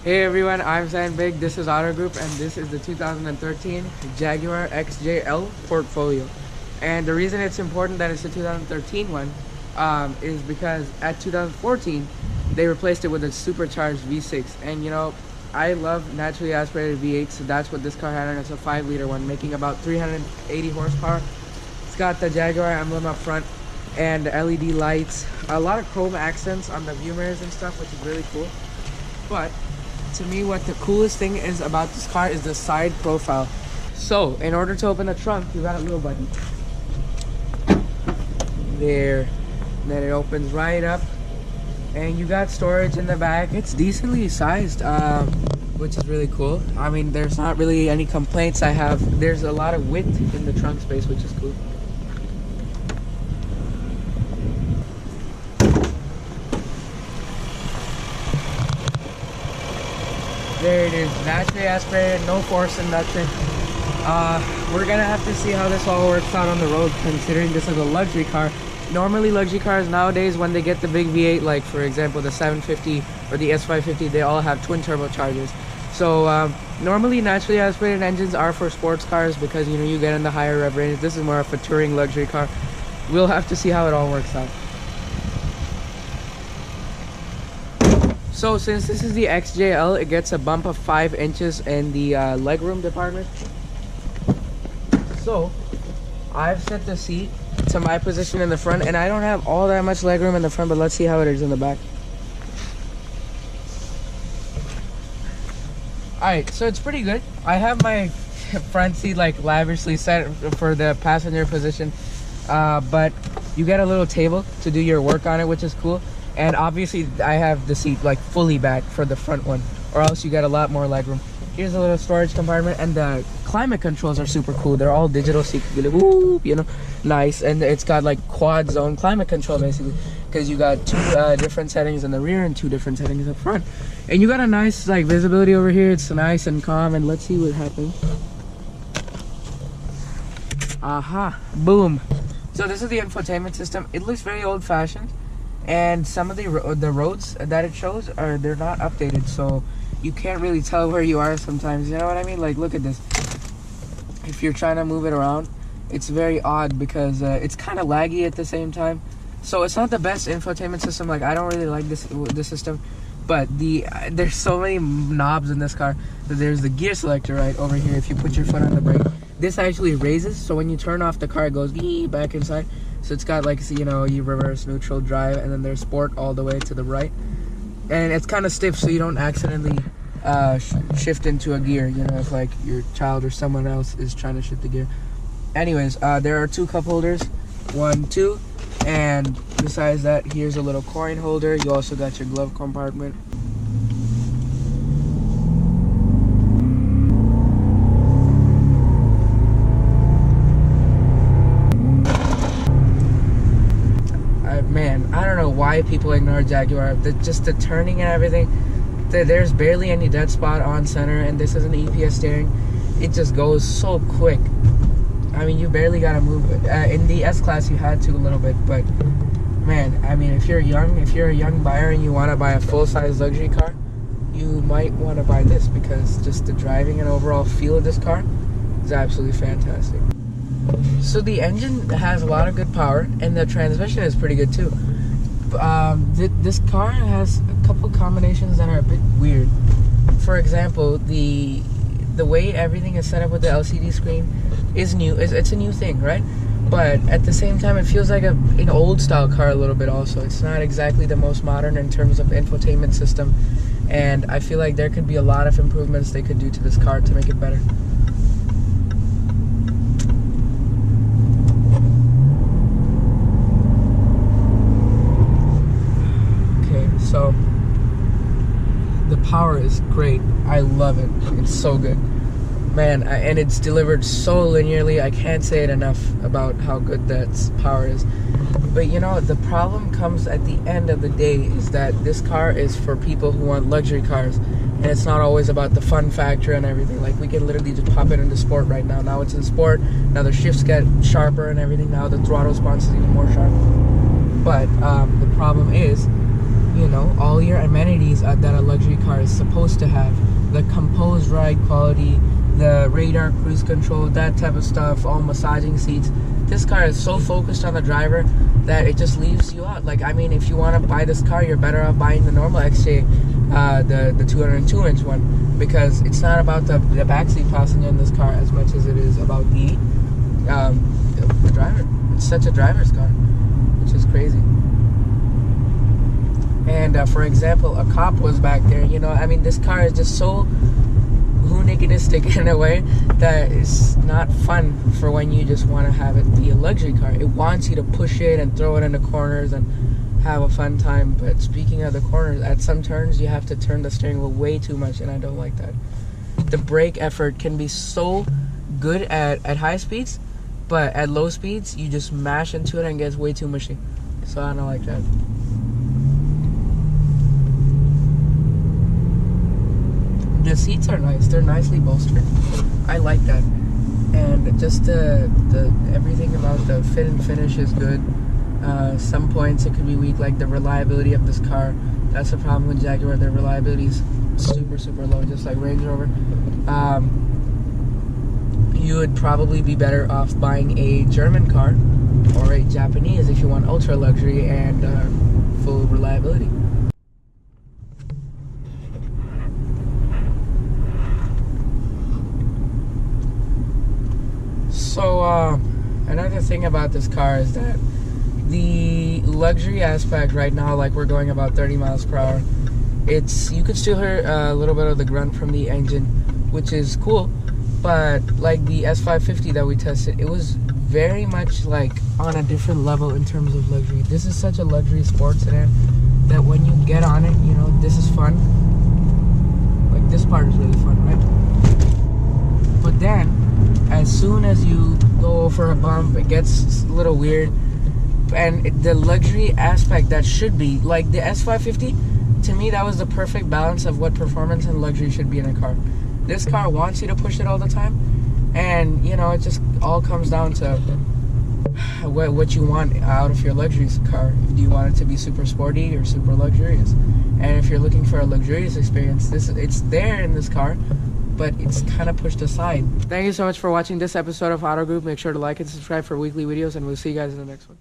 Hey everyone, I'm Zan Big, this is Auto Group, and this is the 2013 Jaguar XJL portfolio. And the reason it's important that it's the 2013 one is because at 2014 they replaced it with a supercharged V6. And you know, I love naturally aspirated V8, so that's what this car had, and it's a 5-liter one, making about 380 horsepower. It's got the Jaguar emblem up front and LED lights, a lot of chrome accents on the view mirrors and stuff, which is really cool. But to me, what the coolest thing is about this car is the side profile. So in order to open the trunk, you got a little button there, and then it opens right up, and you got storage in the back. It's decently sized, which is really cool. I mean, there's not really any complaints I have. There's a lot of width in the trunk space, which is cool. There it is, naturally aspirated, no forcing, nothing. We're gonna have to see how this all works out on the road, considering this is a luxury car. Normally luxury cars nowadays, when they get the big V8, like for example the 750 or the S550, they all have twin turbochargers. So normally naturally aspirated engines are for sports cars because you know you get in the higher rev range. This is more of a touring luxury car. We'll have to see how it all works out. So since this is the XJL, it gets a bump of 5 inches in the legroom department. So I've set the seat to my position in the front, and I don't have all that much legroom in the front, but let's see how it is in the back. Alright, so it's pretty good. I have my front seat like lavishly set for the passenger position, but you get a little table to do your work on it, which is cool. And obviously I have the seat like fully back for the front one, or else you get a lot more legroom. Here's a little storage compartment, and the climate controls are super cool. They're all digital, so you can be like, whoop, you know, nice. And it's got like quad zone climate control basically, because you got 2 different settings in the rear and 2 different settings up front. And you got a nice like visibility over here. It's nice and calm, and let's see what happens. Aha, boom. So this is the infotainment system. It looks very old-fashioned. And some of the roads that it shows they're not updated, so you can't really tell where you are sometimes. You know what I mean? Like, look at this. If you're trying to move it around, it's very odd because it's kind of laggy at the same time. So it's not the best infotainment system. Like, I don't really like this system, but there's so many knobs in this car. There's the gear selector right over here. If you put your foot on the brake, this actually raises, so when you turn off the car, it goes back inside. So it's got like, you know, you reverse, neutral, drive, and then there's sport all the way to the right. And it's kind of stiff, so you don't accidentally shift into a gear, you know, if like your child or someone else is trying to shift the gear. Anyways, there are 2 cup holders, 1, 2, and besides that, here's a little coin holder. You also got your glove compartment. Man, I don't know why people ignore Jaguar. Just the turning and everything. There's barely any dead spot on center, and this is an EPS steering. It just goes so quick. I mean, you barely gotta move it. In the S-Class, you had to a little bit, but man, I mean, if you're a young buyer and you want to buy a full-size luxury car, you might want to buy this because just the driving and overall feel of this car is absolutely fantastic. So the engine has a lot of good power, and the transmission is pretty good too. This car has a couple combinations that are a bit weird. For example, the way everything is set up with the LCD screen is new. It's a new thing, right? But at the same time, it feels like an old style car a little bit also. It's not exactly the most modern in terms of infotainment system, and I feel like there could be a lot of improvements they could do to this car to make it better. So the power is great. I love it. It's so good, man. And it's delivered so linearly. I can't say it enough about how good that power is. But you know, the problem comes at the end of the day is that this car is for people who want luxury cars, and it's not always about the fun factor and everything. Like, we can literally just pop it into sport right now. Now it's in sport. Now the shifts get sharper and everything. Now the throttle response is even more sharp. But the problem is, you know, all your amenities that a luxury car is supposed to have. The composed ride quality, the radar cruise control, that type of stuff, all massaging seats. This car is so focused on the driver that it just leaves you out. Like, I mean, if you want to buy this car, you're better off buying the normal XJ, the 202-inch one, because it's not about the backseat passenger in this car as much as it is about the driver. It's such a driver's car, which is crazy. And for example, a cop was back there, you know, I mean, this car is just so hooniganistic in a way that it's not fun for when you just want to have it be a luxury car. It wants you to push it and throw it in the corners and have a fun time. But speaking of the corners, at some turns you have to turn the steering wheel way too much, and I don't like that. The brake effort can be so good at high speeds, but at low speeds you just mash into it and it gets way too mushy. So I don't like that. The seats are nice. They're nicely bolstered. I like that. And just the everything about the fit and finish is good. Some points it could be weak, like the reliability of this car. That's the problem with Jaguar. Their reliability is super low, just like Range Rover. You would probably be better off buying a German car or a Japanese if you want ultra luxury and full reliability. So another thing about this car is that the luxury aspect right now, like we're going about 30 miles per hour, you could still hear a little bit of the grunt from the engine, which is cool. But like the S550 that we tested, it was very much like on a different level in terms of luxury. This is such a luxury sports sedan that when you get on it, you know, this is fun. Like this part is really fun, right? But then as soon as you go over a bump, it gets a little weird. And the luxury aspect that should be, like the S550, to me that was the perfect balance of what performance and luxury should be in a car. This car wants you to push it all the time, and you know, it just all comes down to what you want out of your luxury car. Do you want it to be super sporty or super luxurious? And if you're looking for a luxurious experience, it's there in this car, but it's kind of pushed aside. Thank you so much for watching this episode of Auto Group. Make sure to like and subscribe for weekly videos, and we'll see you guys in the next one.